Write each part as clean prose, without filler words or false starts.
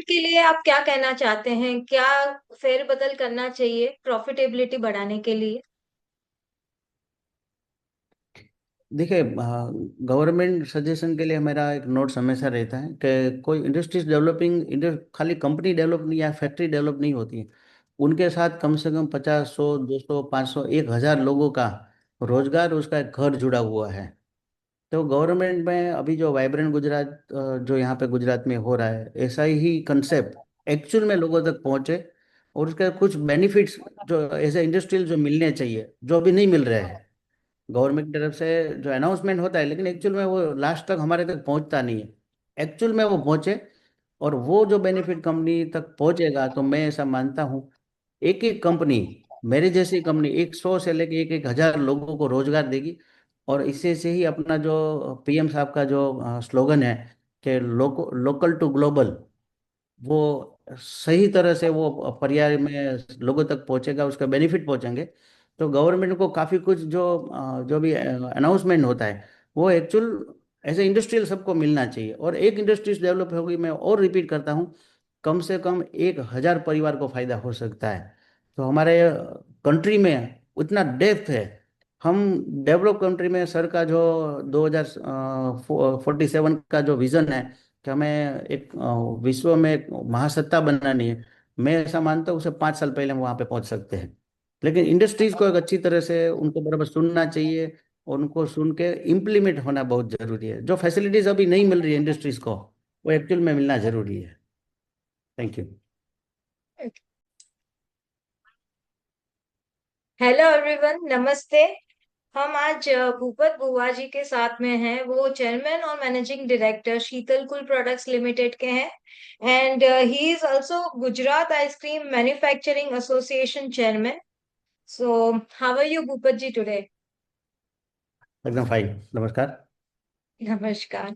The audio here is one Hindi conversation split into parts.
गवर्नमेंट के लिए आप क्या कहना चाहते हैं? क्या फेरबदल करना चाहिए प्रॉफिटेबिलिटी बढ़ाने के लिए? देखिए, गवर्नमेंट सजेशन के लिए मेरा एक नोट्स हमेशा रहता है कि कोई इंडस्ट्रीज डेवलपिंग खाली कंपनी डेवलप नहीं या फैक्ट्री डेवलप नहीं होती है। उनके साथ कम से कम 50, 100, 200, 500, 1,000 लोगों का रोजगार, उसका एक घर जुड़ा हुआ है। तो गवर्नमेंट में अभी जो वाइब्रेंट गुजरात, जो यहाँ पे गुजरात में हो रहा है, ऐसा ही कंसेप्ट एक्चुअल में लोगों तक पहुंचे और उसके कुछ बेनिफिट्स जो एज ए इंडस्ट्रियल जो मिलने चाहिए, जो अभी नहीं मिल रहे हैं। गवर्नमेंट की तरफ से जो अनाउंसमेंट होता है, लेकिन एक्चुअल में वो लास्ट तक हमारे तक पहुंचता नहीं है। एक्चुअल में वो पहुंचे और वो जो बेनिफिट कंपनी तक पहुंचेगा, तो मैं ऐसा मानता हूँ एक एक कंपनी, मेरे जैसी कंपनी 100 से लेके एक एक हजार लोगों को रोजगार देगी। और इसी से ही अपना जो पीएम साहब का जो स्लोगन है कि लोकल टू ग्लोबल, वो सही तरह से वो पर्याय में लोगों तक पहुंचेगा, उसका बेनिफिट पहुंचेंगे। तो गवर्नमेंट को काफी कुछ जो भी अनाउंसमेंट होता है, वो एक्चुअल ऐसे इंडस्ट्रियल सबको मिलना चाहिए। और एक इंडस्ट्रीज डेवलप होगी, मैं और रिपीट करता हूँ, कम से कम 1,000 परिवार को फायदा हो सकता है। तो हमारे कंट्री में उतना डेप्थ है। हम डेवलप कंट्री में सर का जो 2047 का जो विजन है कि हमें एक विश्व में एक महासत्ता बनानी है, मैं ऐसा मानता हूँ उसे 5 साल पहले हम वहां पे पहुंच सकते हैं। लेकिन इंडस्ट्रीज को एक अच्छी तरह से उनको बराबर सुनना चाहिए और उनको सुन के इम्प्लीमेंट होना बहुत जरूरी है। जो फैसिलिटीज अभी नहीं मिल रही है इंडस्ट्रीज को, वो एक्चुअल में मिलना जरूरी है। Thank you. हेलो एवरीवन, नमस्ते। हम आज भूपत बुआ जी के साथ में हैं। वो चेयरमैन और मैनेजिंग डायरेक्टर शीतल कुल प्रोडक्ट्स लिमिटेड के हैं। And he is also Gujarat ice cream manufacturing association chairman. So how are you Bhupat ji today? एकदम फाइन, नमस्कार। नमस्कार।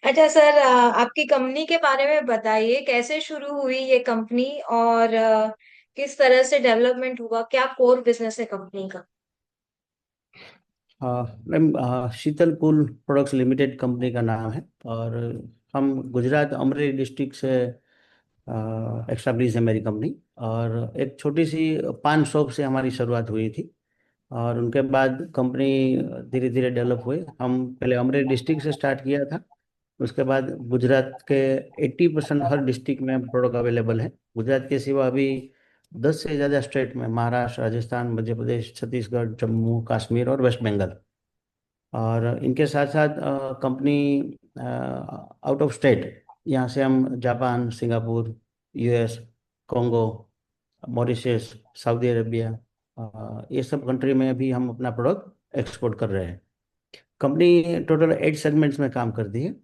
अच्छा सर, आपकी कंपनी के बारे में बताइए, कैसे शुरू हुई ये कंपनी और किस तरह से डेवलपमेंट हुआ? क्या कोर बिजनेस है कंपनी का? मैम, शीतल कूल प्रोडक्ट्स लिमिटेड कंपनी का नाम है। और हम गुजरात अमरेली डिस्ट्रिक्ट से एस्टेब्लिश है मेरी कंपनी। और एक छोटी सी पान शॉप से हमारी शुरुआत हुई थी। और उनके बाद कंपनी धीरे धीरे डेवलप हुई। हम पहले अमरेली डिस्ट्रिक्ट से स्टार्ट किया था। उसके बाद गुजरात के 80% हर डिस्ट्रिक्ट में प्रोडक्ट अवेलेबल है। गुजरात के सिवा अभी 10 से ज़्यादा स्टेट में, महाराष्ट्र, राजस्थान, मध्य प्रदेश, छत्तीसगढ़, जम्मू कश्मीर और वेस्ट बंगाल। और इनके साथ साथ कंपनी आउट ऑफ स्टेट, यहाँ से हम Japan, Singapore, US, Congo, Mauritius, Saudi Arabia, ये सब कंट्री में भी हम अपना प्रोडक्ट एक्सपोर्ट कर रहे हैं। कंपनी टोटल 8 सेगमेंट्स में काम करती है।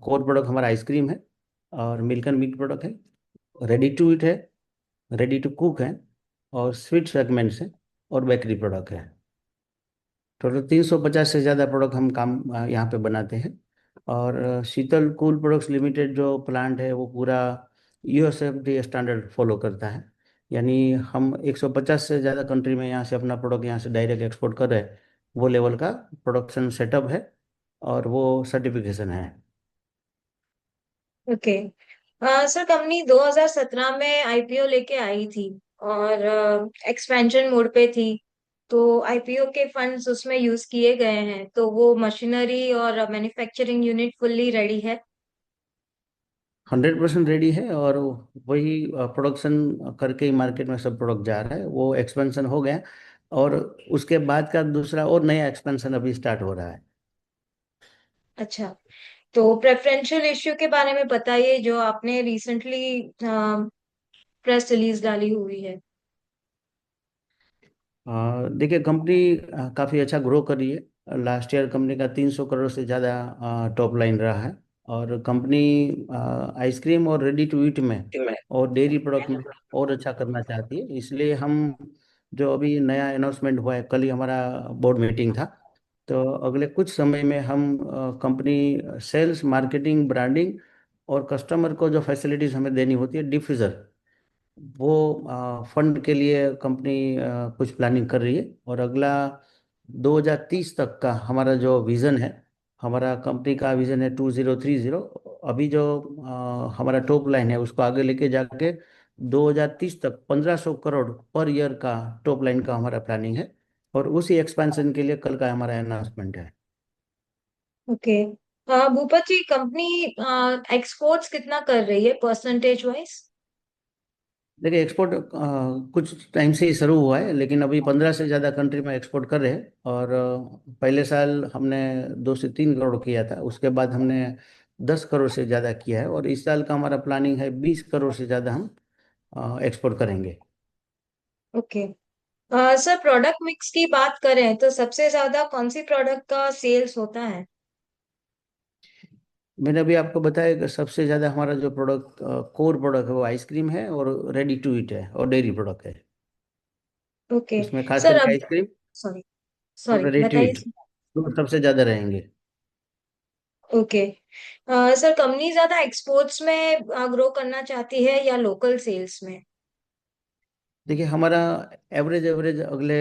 कोर प्रोडक्ट हमारा आइसक्रीम है, और मिल्क एंड मीट प्रोडक्ट है, रेडी टू ईट है, रेडी टू कुक है, और स्वीट सेगमेंट्स है, और बेकरी प्रोडक्ट है। टोटल 350 से ज़्यादा प्रोडक्ट हम काम यहाँ पे बनाते हैं। और शीतल कूल प्रोडक्ट्स लिमिटेड जो प्लांट है, वो पूरा यूएसएफडी स्टैंडर्ड फॉलो करता है। यानी हम 150 से ज़्यादा कंट्री में यहाँ से अपना प्रोडक्ट यहाँ से डायरेक्ट एक्सपोर्ट कर रहे हैं। वो लेवल का प्रोडक्शन सेटअप है और वो सर्टिफिकेशन है। ओके। सर, कंपनी 2017 में आईपीओ लेके आई थी और एक्सपेंशन मोड पे थी। तो आईपीओ के फंड्स उसमें यूज किए गए हैं, तो वो मशीनरी और मैन्युफैक्चरिंग यूनिट फुल्ली रेडी है। 100% रेडी है। और वही प्रोडक्शन करके ही मार्केट में सब प्रोडक्ट जा रहा है, वो एक्सपेंशन हो गया। और उसके बाद का दूसरा और नया एक्सपेंशन अभी स्टार्ट हो रहा है। अच्छा, तो प्रेफरेंशियल इश्यू के बारे में बताइए, जो आपने रिसेंटली प्रेस रिलीज डाली हुई है। देखिए, कंपनी काफ़ी अच्छा ग्रो कर रही है। लास्ट ईयर कंपनी का 300 करोड़ से ज़्यादा टॉप लाइन रहा है। और कंपनी आइसक्रीम और रेडी टू ईट में और डेयरी प्रोडक्ट में और अच्छा करना चाहती है। इसलिए हम जो अभी नया अनाउंसमेंट हुआ है, कल ही हमारा बोर्ड मीटिंग था। तो अगले कुछ समय में हम कंपनी सेल्स, मार्केटिंग, ब्रांडिंग और कस्टमर को जो फैसिलिटीज़ हमें देनी होती है, डिफ्यूज़र, वो फंड के लिए कंपनी कुछ प्लानिंग कर रही है। और अगला 2030 तक का हमारा जो विज़न है, हमारा कंपनी का विजन है 2030। अभी जो हमारा टॉप लाइन है उसको आगे लेके जाके 2030 तक 1500 करोड़ पर ईयर का टॉप लाइन का हमारा प्लानिंग है। और उसी एक्सपेंशन के लिए कल का हमारा अनाउंसमेंट है। ओके। भूपत जी, कंपनी एक्सपोर्ट्स कितना कर रही है परसेंटेज वाइज? देखिए, एक्सपोर्ट कुछ टाइम से ही शुरू हुआ है, लेकिन अभी 15 से ज़्यादा कंट्री में एक्सपोर्ट कर रहे हैं। और पहले साल हमने 2 से 3 करोड़ किया था, उसके बाद हमने 10 करोड़ से ज़्यादा किया है, और इस साल का हमारा प्लानिंग है 20 करोड़ से ज़्यादा हम एक्सपोर्ट करेंगे। ओके। सर, प्रोडक्ट मिक्स की बात करें तो सबसे ज्यादा कौन सी प्रोडक्ट का सेल्स होता है? मैंने अभी आपको बताया कि सबसे ज़्यादा हमारा जो प्रोडक्ट कोर प्रोडक्ट है वो आइसक्रीम है, और रेडी टू ईट है, और डेयरी प्रोडक्ट है। ओके। उसमें खास सर, करके अब आइसक्रीम सॉरी और सॉरी रेडी टू बताइए। ईट तो सबसे ज़्यादा रहेंगे। ओके। सर, कंपनी ज्यादा एक्सपोर्ट्स में ग्रो करना चाहती है या लोकल सेल्स में? देखिए, हमारा एवरेज एवरेज अगले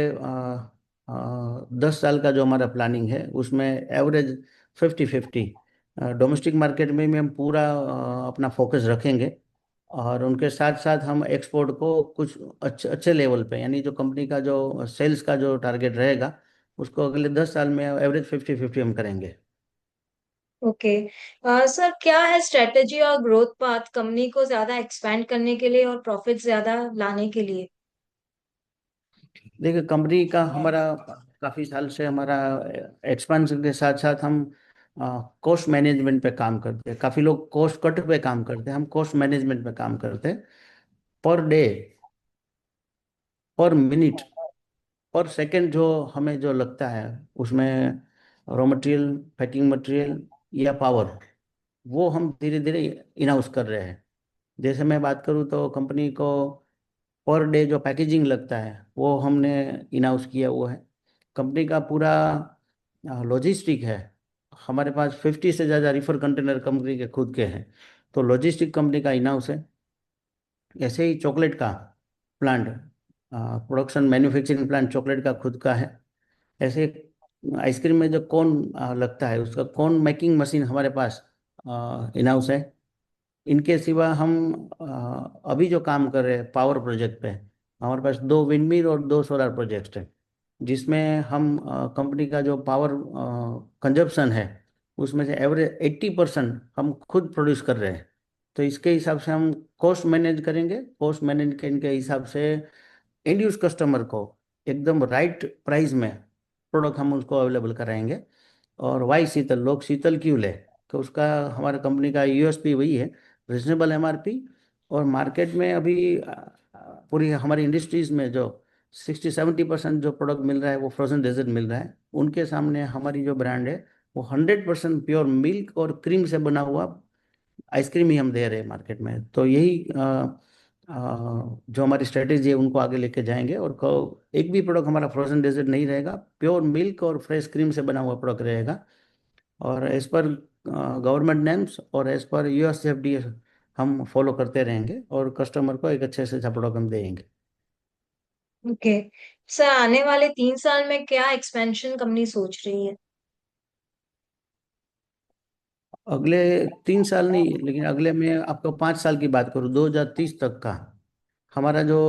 10 साल का जो हमारा प्लानिंग है उसमें एवरेज 50-50। डोमेस्टिक मार्केट में भी हम पूरा अपना फोकस रखेंगे, और उनके साथ साथ हम एक्सपोर्ट को कुछ अच्छे अच्छे लेवल पे, यानी जो कंपनी का जो सेल्स का जो टारगेट रहेगा उसको अगले 10 साल में एवरेज 50-50 हम करेंगे। ओके। सर, क्या है स्ट्रेटेजी और ग्रोथ पाथ कंपनी को ज्यादा एक्सपैंड करने के लिए और प्रॉफिट ज्यादा लाने के लिए? देखिए, कंपनी का हमारा काफ़ी साल से हमारा एक्सपेंशन के साथ साथ हम कॉस्ट मैनेजमेंट पे काम करते हैं। काफ़ी लोग कॉस्ट कट पे काम करते हैं, हम कॉस्ट मैनेजमेंट पे काम करते हैं। पर डे, पर मिनट, पर सेकंड जो हमें जो लगता है उसमें रॉ मटेरियल, पैकिंग मटेरियल या पावर, वो हम धीरे धीरे इन हाउस कर रहे हैं। जैसे मैं बात करूँ तो कंपनी को पर डे जो पैकेजिंग लगता है वो हमने इन हाउस किया हुआ है। कंपनी का पूरा लॉजिस्टिक है, हमारे पास 50 से ज़्यादा रिफर कंटेनर कंपनी के खुद के हैं, तो लॉजिस्टिक कंपनी का इन हाउस है। ऐसे ही चॉकलेट का plant, production manufacturing plant chocolate का खुद का है। ऐसे आइसक्रीम में जो कोन लगता है उसका कोन मेकिंग मशीन हमारे पास इन हाउस है। इनके सिवा हम अभी जो काम कर रहे हैं पावर प्रोजेक्ट पे, हमारे पास 2 विंडमिल और 2 सोलर प्रोजेक्ट हैं, जिसमें हम कंपनी का जो पावर कंजप्शन है उसमें से एवरेज 80% हम खुद प्रोड्यूस कर रहे हैं। तो इसके हिसाब से हम कॉस्ट मैनेज करेंगे, कॉस्ट मैनेज करने के हिसाब से एंड यूज कस्टमर को एकदम राइट प्राइस में प्रोडक्ट हम उसको अवेलेबल कराएंगे। और वाई शीतल, लोग शीतल क्यों ले, तो उसका हमारा कंपनी का यूएसपी वही है, रिजनेबल एमआरपी। और मार्केट में अभी पूरी हमारी इंडस्ट्रीज में जो 60-70% जो प्रोडक्ट मिल रहा है वो फ्रोजन डेजर्ट मिल रहा है, उनके सामने हमारी जो ब्रांड है वो 100% प्योर मिल्क और क्रीम से बना हुआ आइसक्रीम ही हम दे रहे हैं मार्केट में। तो यही जो हमारी स्ट्रेटेजी है उनको आगे लेके जाएंगे, और एक भी प्रोडक्ट हमारा फ्रोजन डेजर्ट नहीं रहेगा, प्योर मिल्क और फ्रेश क्रीम से बना हुआ प्रोडक्ट रहेगा। और एज पर गवर्नमेंट नेम्स और एज पर यूएसएफडी हम फॉलो करते रहेंगे, और कस्टमर को एक अच्छे से अच्छा प्रोडक्ट हम देंगे। ओके। सर, आने वाले 3 साल में क्या एक्सपेंशन कंपनी सोच रही है? अगले 3 साल नहीं, लेकिन अगले मैं आपको 5 साल की बात करूँ, 2030 तक का हमारा जो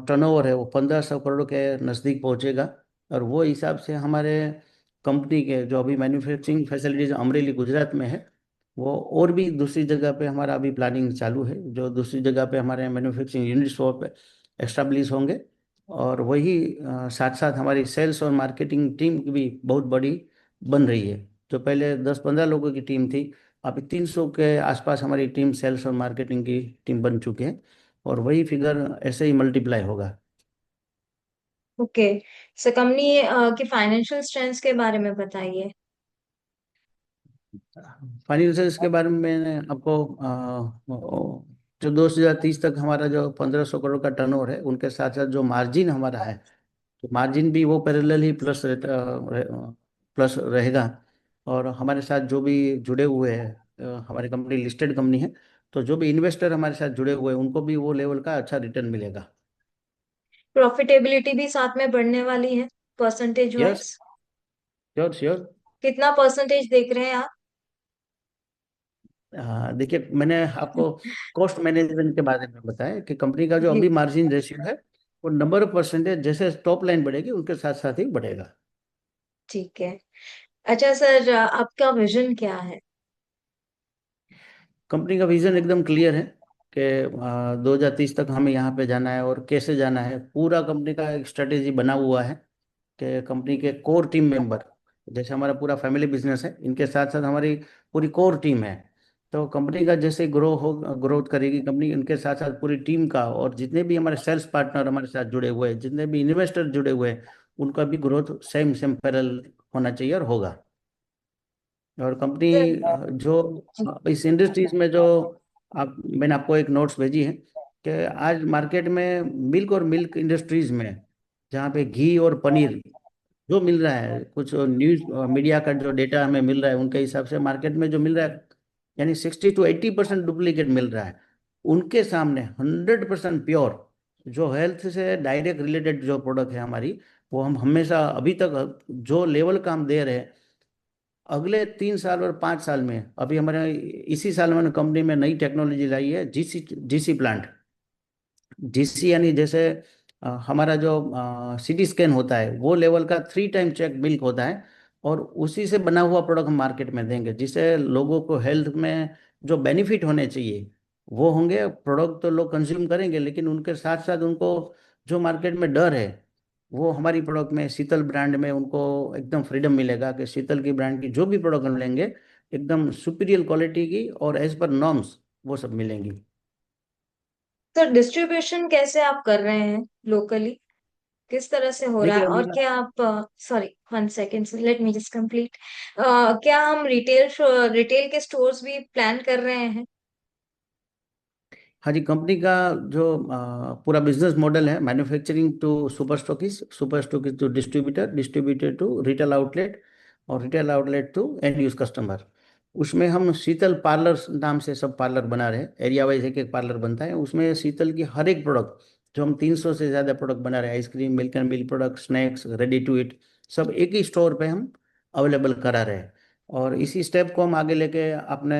टर्नओवर है वो 1500 करोड़ के नज़दीक पहुंचेगा। और वो हिसाब से हमारे कंपनी के जो अभी मैन्युफैक्चरिंग फैसिलिटीज अमरेली गुजरात में है, वो और भी दूसरी जगह पे हमारा अभी प्लानिंग चालू है, जो दूसरी जगह पे हमारे मैन्युफैक्चरिंग यूनिट्स वो एस्टेब्लिश होंगे। और वही साथ साथ हमारी सेल्स और मार्केटिंग टीम भी बहुत बड़ी बन रही है। जो पहले 10-15 लोगों की टीम थी, अभी 300 के आसपास हमारी टीम सेल्स और मार्केटिंग की टीम बन चुकी है, और वही फिगर ऐसे ही मल्टीप्लाई होगा। ओके। सर, कंपनी की फाइनेंशियल स्ट्रेंथ के बारे में बताइए। फाइनेंशियल्स के बारे में मैंने आपको जो 2030 तक हमारा जो 1500 करोड़ का टर्नओवर है उनके साथ साथ जो मार्जिन हमारा है, तो मार्जिन भी वो पैरेलल ही प्लस रहेगा। और हमारे साथ जो भी जुड़े हुए हैं, हमारी कंपनी लिस्टेड कंपनी है, तो जो भी इन्वेस्टर हमारे साथ जुड़े हुए हैं उनको भी वो लेवल का अच्छा रिटर्न मिलेगा। प्रॉफिटेबिलिटी भी साथ में बढ़ने वाली है percentage yes, wise? Sure sure. कितना परसेंटेज देख रहे हैं आप? हाँ, देखिए मैंने आपको कॉस्ट मैनेजमेंट के बारे में बताया कि कंपनी का जो जी। अभी मार्जिन रेशियो है वो नंबर ऑफ परसेंटेज जैसे टॉप लाइन बढ़ेगी उनके साथ साथ ही बढ़ेगा। ठीक है। अच्छा सर, आपका विजन क्या है? कंपनी का विजन एकदम क्लियर है कि 2030 तक हमें यहाँ पे जाना है और कैसे जाना है। पूरा कंपनी का एक स्ट्रेटेजी बना हुआ है कि कंपनी के कोर टीम मेंबर, जैसे हमारा पूरा फैमिली बिजनेस है, इनके साथ साथ हमारी पूरी कोर टीम है। तो कंपनी का जैसे ग्रोथ करेगी कंपनी, इनके साथ साथ पूरी टीम का और जितने भी हमारे सेल्स पार्टनर हमारे साथ जुड़े हुए हैं, जितने भी इन्वेस्टर जुड़े हुए हैं, उनका भी ग्रोथ सेम सेम पैरेलल होना चाहिए और होगा। और कंपनी सर। जो जी। इस इंडस्ट्रीज में जो आप, मैंने आपको एक नोट्स भेजी है कि आज मार्केट में मिल्क और मिल्क इंडस्ट्रीज में जहाँ पे घी और पनीर जो मिल रहा है, कुछ न्यूज मीडिया का जो डेटा हमें मिल रहा है उनके हिसाब से मार्केट में जो मिल रहा है, यानी 60 to 80% डुप्लीकेट मिल रहा है। उनके सामने 100% प्योर जो हेल्थ से डायरेक्ट रिलेटेड जो प्रोडक्ट है हमारी, वो हम हमेशा अभी तक जो लेवल का हम दे रहे हैं, अगले 3 साल और 5 साल में, अभी हमारे इसी साल मैंने कंपनी में नई टेक्नोलॉजी लाई है, जीसी जीसी प्लांट। जीसी यानी जैसे हमारा जो सीटी स्कैन होता है वो लेवल का 3 टाइम चेक मिल्क होता है, और उसी से बना हुआ प्रोडक्ट हम मार्केट में देंगे, जिससे लोगों को हेल्थ में जो बेनिफिट होने चाहिए वो होंगे। प्रोडक्ट तो लोग कंज्यूम करेंगे, लेकिन उनके साथ साथ उनको जो मार्केट में डर है, वो हमारी प्रोडक्ट में, शीतल ब्रांड में उनको एकदम फ्रीडम मिलेगा कि शीतल की ब्रांड की जो भी प्रोडक्ट हम लेंगे एकदम सुपीरियर क्वालिटी की और एज पर नॉर्म्स वो सब मिलेंगी। सर, डिस्ट्रीब्यूशन कैसे आप कर रहे हैं लोकली? किस तरह से हो रहा है? देखिए और हमारा, क्या आप, sorry, 1 second, let me just complete. क्या हम रिटेल रिटेल के स्टोर्स भी प्लान कर रहे हैं? हाँ जी, कंपनी का जो पूरा बिजनेस मॉडल है, manufacturing to super stockist to distributor, distributor to retail outlet, और retail outlet to end use customer. उसमें हम शीतल पार्लर नाम से सब पार्लर बना रहे हैं, एरिया वाइज एक एक पार्लर बनता है, उसमें शीतल की हर एक प्रोडक्ट, जो हम 300 से ज़्यादा प्रोडक्ट बना रहे हैं, ice cream, milk and milk product, snacks, ready to eat, सब एक ही स्टोर पे हम अवेलेबल करा रहे हैं। और इसी स्टेप को हम आगे लेके अपने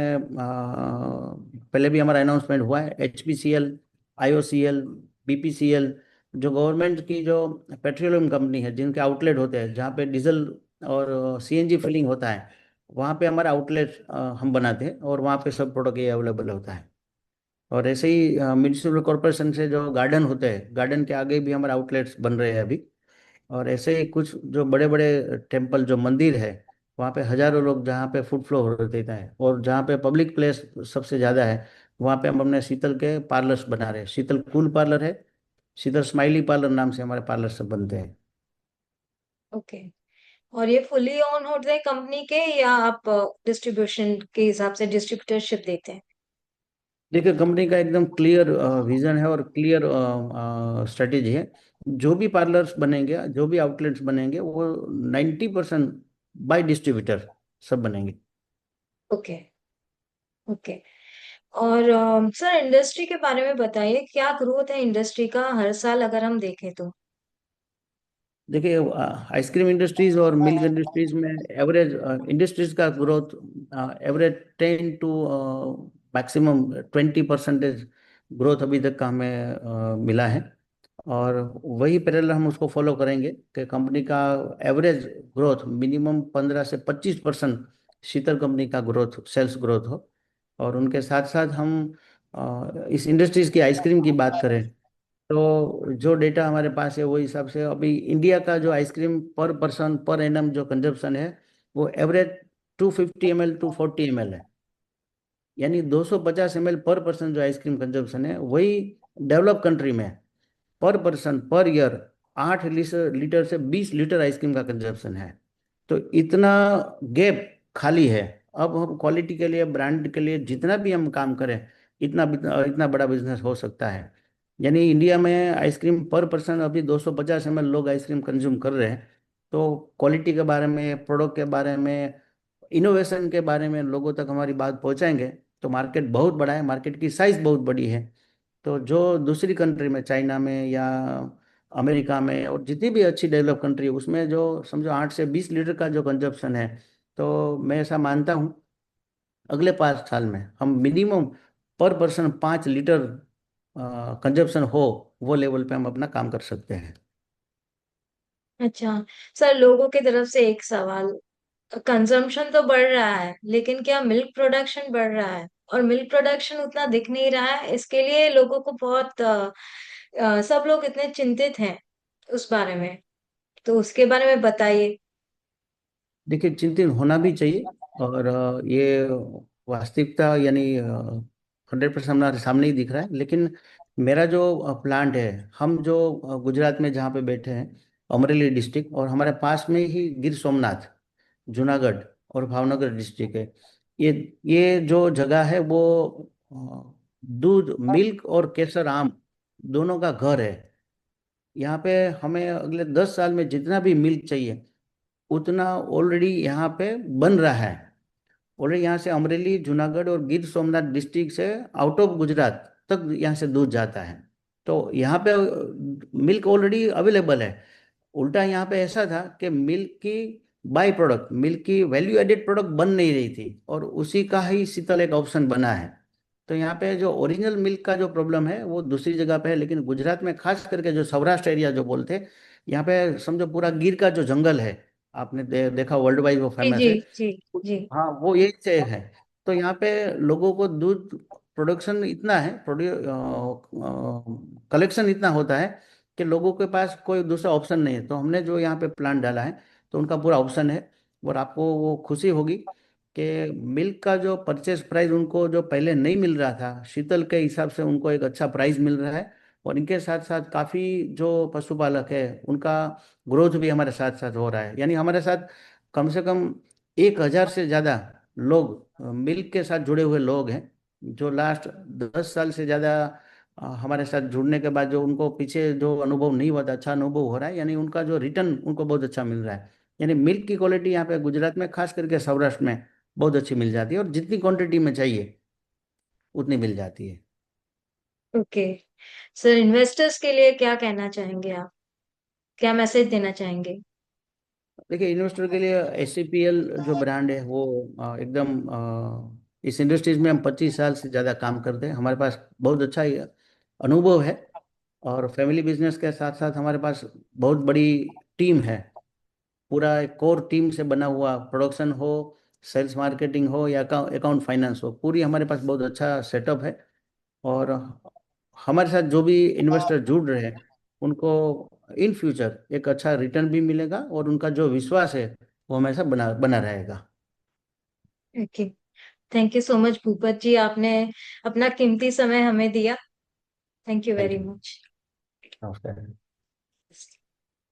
पहले भी हमारा अनाउंसमेंट हुआ है, HPCL, IOCL, BPCL, जो गवर्नमेंट की जो पेट्रोलियम कंपनी है, जिनके आउटलेट होते हैं जहाँ पे डीजल और CNG फिलिंग होता है, वहाँ पे हमारा आउटलेट हम बनाते हैं और वहाँ पे सब प्रोडक्ट ये अवेलेबल होता है। और ऐसे ही म्यूनिसिपल कॉरपोरेशन से जो गार्डन होते हैं, गार्डन के आगे भी हमारे आउटलेट्स बन रहे हैं अभी। और ऐसे ही कुछ जो बड़े बड़े टेम्पल, जो मंदिर है, वहाँ पे हजारों लोग, जहाँ पे फुट फ्लो रहता है और जहाँ पे पब्लिक प्लेस सबसे ज़्यादा है, वहाँ पे हम अपने शीतल के पार्लर्स बना रहे हैं। शीतल कूल पार्लर है, शीतल स्माइली पार्लर नाम से हमारे पार्लर सब बनते हैं। ओके। और ये फुली ऑन होते हैं कंपनी के, या आप डिस्ट्रीब्यूशन के हिसाब से डिस्ट्रीब्यूटरशिप देते हैं? देखिए कंपनी का एकदम क्लियर विजन है और क्लियर स्ट्रेटेजी है। जो भी पार्लर्स बनेंगे, जो भी आउटलेट्स बनेंगे, वो 90% बाय डिस्ट्रीब्यूटर सब बनेंगे। ओके। ओके। और सर, इंडस्ट्री के बारे में बताइए, क्या ग्रोथ है इंडस्ट्री का हर साल अगर हम देखें तो? देखिए आइसक्रीम इंडस्ट्रीज और मिल्क इंडस्ट्रीज में एवरेज इंडस्ट्रीज का growth average 10 to maximum 20% growth अभी तक का हमें मिला है। और वही पैरेलल हम उसको फॉलो करेंगे कि कंपनी का एवरेज ग्रोथ मिनिमम 15 से 25% शीतल कंपनी का ग्रोथ, सेल्स ग्रोथ हो। और उनके साथ साथ हम इस इंडस्ट्रीज की आइसक्रीम की बात करें, तो जो डेटा हमारे पास है वो हिसाब से अभी इंडिया का जो आइसक्रीम पर पर्सन पर एनम जो कंजप्शन है, वो एवरेज 250 ml to 40 ml है। यानी 250 ml पर पर्सन जो आइसक्रीम कंजप्शन है, वही डेवलप कंट्री में पर पर्सन पर ईयर 8 लीटर से 20 लीटर आइसक्रीम का कंजप्शन है। तो इतना गैप खाली है। अब हम क्वालिटी के लिए, ब्रांड के लिए जितना भी हम काम करें, इतना इतना बड़ा बिजनेस हो सकता है। यानी इंडिया में आइसक्रीम पर पर्सन अभी 250 ml लोग आइसक्रीम कंज्यूम कर रहे हैं। तो क्वालिटी के बारे में, प्रोडक्ट के बारे में, इनोवेशन के बारे में लोगों तक हमारी बात पहुंचाएंगे, तो मार्केट बहुत बड़ा है, मार्केट की साइज बहुत बड़ी है। तो जो दूसरी कंट्री में, चाइना में या अमेरिका में और जितनी भी अच्छी डेवलप कंट्री है, उसमें जो समझो 8 से 20 लीटर का जो कंजप्शन है, तो मैं ऐसा मानता हूँ अगले 5 साल में हम मिनिमम पर पर्सन 5 लीटर कंजप्शन हो, वो लेवल पे हम अपना काम कर सकते हैं। अच्छा सर, लोगों की तरफ से एक सवाल। कंजम्पशन तो बढ़ रहा है, लेकिन क्या मिल्क प्रोडक्शन बढ़ रहा है? और मिल्क प्रोडक्शन उतना दिख नहीं रहा है, इसके लिए लोगों को बहुत सब लोग इतने चिंतित हैं उस बारे में। तो उसके बारे में बताइए। देखिए, चिंतित होना भी चाहिए। और ये वास्तविकता यानी 100% हमारे सामने ही दिख रहा है। लेकिन मेरा जो प्लांट है, हम जो गुजरात में जहाँ पे बैठे हैं, अमरेली डिस्ट्रिक्ट, और हमारे पास में ही गिर सोमनाथ, जूनागढ़ और भावनगर डिस्ट्रिक्ट है। ये ये जो जगह है वो दूध, मिल्क और केसर, आम दोनों का घर है। यहाँ पे हमें अगले 10 साल में जितना भी मिल्क चाहिए उतना ऑलरेडी यहाँ पे बन रहा है। ऑलरेडी यहाँ से अमरेली, जूनागढ़ और गिर सोमनाथ डिस्ट्रिक्ट से आउट ऑफ गुजरात तक यहाँ से दूध जाता है। तो यहाँ पे मिल्क ऑलरेडी अवेलेबल है। उल्टा यहाँ पे ऐसा था कि मिल्क की बाई प्रोडक्ट, मिल्क की वैल्यू एडेड प्रोडक्ट बन नहीं रही थी, और उसी का ही शीतल एक ऑप्शन बना है। तो यहाँ पे जो ओरिजिनल मिल्क का जो प्रॉब्लम है वो दूसरी जगह पे है, लेकिन गुजरात में खास करके जो सौराष्ट्र एरिया जो बोलते हैं, यहाँ पे समझो पूरा गिर का जो जंगल है, आपने देखा, वर्ल्ड वाइड वो जी फेमस जी है। जी जी। हाँ, वो यही से है। तो यहाँ पे लोगों को दूध प्रोडक्शन इतना है, कलेक्शन इतना होता है कि लोगों के पास कोई दूसरा ऑप्शन नहीं है। तो हमने जो यहाँ पे प्लांट डाला है, तो उनका पूरा ऑप्शन है। और आपको वो खुशी होगी कि मिल्क का जो परचेज प्राइस उनको जो पहले नहीं मिल रहा था, शीतल के हिसाब से उनको एक अच्छा प्राइस मिल रहा है। और इनके साथ साथ काफ़ी जो पशुपालक है उनका ग्रोथ भी हमारे साथ साथ हो रहा है। यानी हमारे साथ कम से कम 1,000 से ज़्यादा लोग, मिल्क के साथ जुड़े हुए लोग हैं, जो लास्ट 10 साल से ज़्यादा हमारे साथ जुड़ने के बाद जो उनको पीछे जो अनुभव नहीं हुआ था, अच्छा अनुभव हो रहा है। यानी उनका जो रिटर्न उनको बहुत अच्छा मिल रहा है। यानी मिल्क की क्वालिटी यहाँ पे गुजरात में, खास करके सौराष्ट्र में, बहुत अच्छी मिल जाती है, और जितनी क्वांटिटी में चाहिए उतनी मिल जाती है। ओके सर, इन्वेस्टर्स के लिए क्या कहना चाहेंगे आप? क्या मैसेज देना चाहेंगे? देखिए, इन्वेस्टर के लिए SCPL जो ब्रांड है वो एकदम इस इंडस्ट्रीज में हम 25 साल से ज़्यादा काम करते हैं। हमारे पास बहुत अच्छा ही अनुभव है। और फैमिली बिजनेस के साथ साथ हमारे पास बहुत बड़ी टीम है। पूरा एक कोर टीम से बना हुआ, प्रोडक्शन हो, सेल्स मार्केटिंग हो या अकाउंट फाइनेंस हो, पूरी हमारे पास बहुत अच्छा सेटअप है। और हमारे साथ जो भी इन्वेस्टर जुड़ रहे हैं उनको इन फ्यूचर एक अच्छा रिटर्न भी मिलेगा, और उनका जो विश्वास है वो हमेशा बना बना रहेगा। Okay, thank you so much Bhupat ji, आपने अपना कीमती समय हमें दिया। Thank you thank very you. Much. नमस्कार।